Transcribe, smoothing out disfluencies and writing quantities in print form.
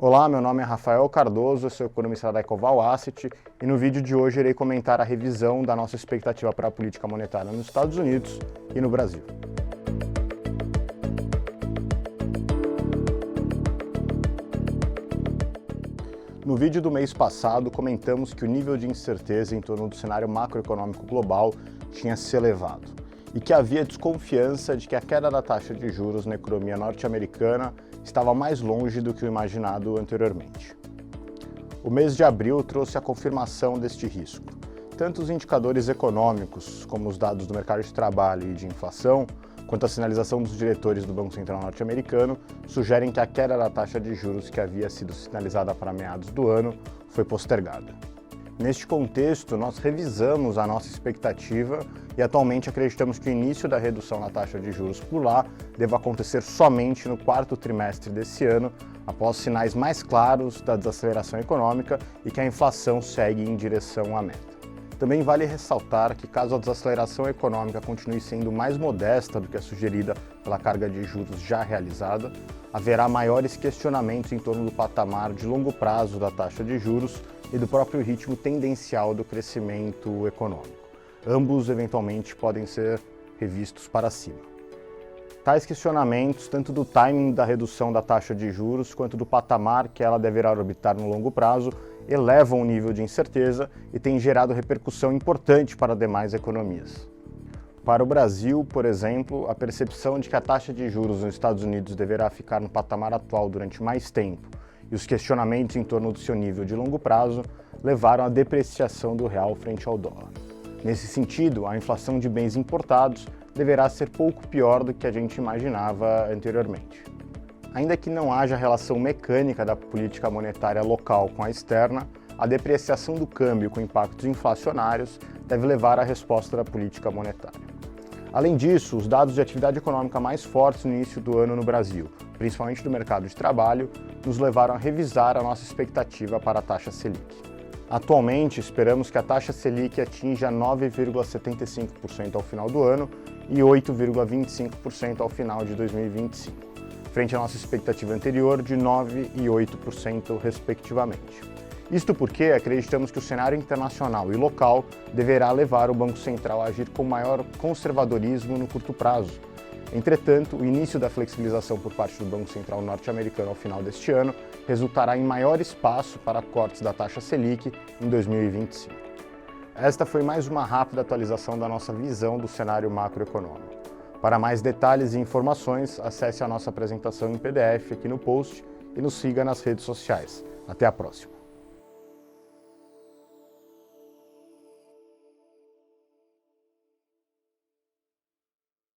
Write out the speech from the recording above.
Olá, meu nome é Rafael Cardoso, eu sou economista da Ecoval Asset e no vídeo de hoje irei comentar a revisão da nossa expectativa para a política monetária nos Estados Unidos e no Brasil. No vídeo do mês passado, comentamos que o nível de incerteza em torno do cenário macroeconômico global tinha se elevado e que havia desconfiança de que a queda da taxa de juros na economia norte-americana estava mais longe do que o imaginado anteriormente. O mês de abril trouxe a confirmação deste risco. Tanto os indicadores econômicos, como os dados do mercado de trabalho e de inflação, quanto a sinalização dos diretores do Banco Central norte-americano, sugerem que a queda da taxa de juros que havia sido sinalizada para meados do ano foi postergada. Neste contexto, nós revisamos a nossa expectativa e atualmente acreditamos que o início da redução na taxa de juros por lá deva acontecer somente no quarto trimestre desse ano, após sinais mais claros da desaceleração econômica e que a inflação segue em direção à meta. Também vale ressaltar que, caso a desaceleração econômica continue sendo mais modesta do que a sugerida pela carga de juros já realizada, haverá maiores questionamentos em torno do patamar de longo prazo da taxa de juros e do próprio ritmo tendencial do crescimento econômico. Ambos, eventualmente, podem ser revistos para cima. Tais questionamentos, tanto do timing da redução da taxa de juros, quanto do patamar que ela deverá orbitar no longo prazo, elevam o nível de incerteza e têm gerado repercussão importante para demais economias. Para o Brasil, por exemplo, a percepção de que a taxa de juros nos Estados Unidos deverá ficar no patamar atual durante mais tempo e os questionamentos em torno do seu nível de longo prazo levaram à depreciação do real frente ao dólar. Nesse sentido, a inflação de bens importados deverá ser pouco pior do que a gente imaginava anteriormente. Ainda que não haja relação mecânica da política monetária local com a externa, a depreciação do câmbio com impactos inflacionários deve levar à resposta da política monetária. Além disso, os dados de atividade econômica mais fortes no início do ano no Brasil, principalmente do mercado de trabalho, nos levaram a revisar a nossa expectativa para a taxa Selic. Atualmente, esperamos que a taxa Selic atinja 9,75% ao final do ano e 8,25% ao final de 2025, frente à nossa expectativa anterior de 9% e 8%, respectivamente. Isto porque acreditamos que o cenário internacional e local deverá levar o Banco Central a agir com maior conservadorismo no curto prazo. Entretanto, o início da flexibilização por parte do Banco Central norte-americano ao final deste ano resultará em maior espaço para cortes da taxa Selic em 2025. Esta foi mais uma rápida atualização da nossa visão do cenário macroeconômico. Para mais detalhes e informações, acesse a nossa apresentação em PDF aqui no post e nos siga nas redes sociais. Até a próxima!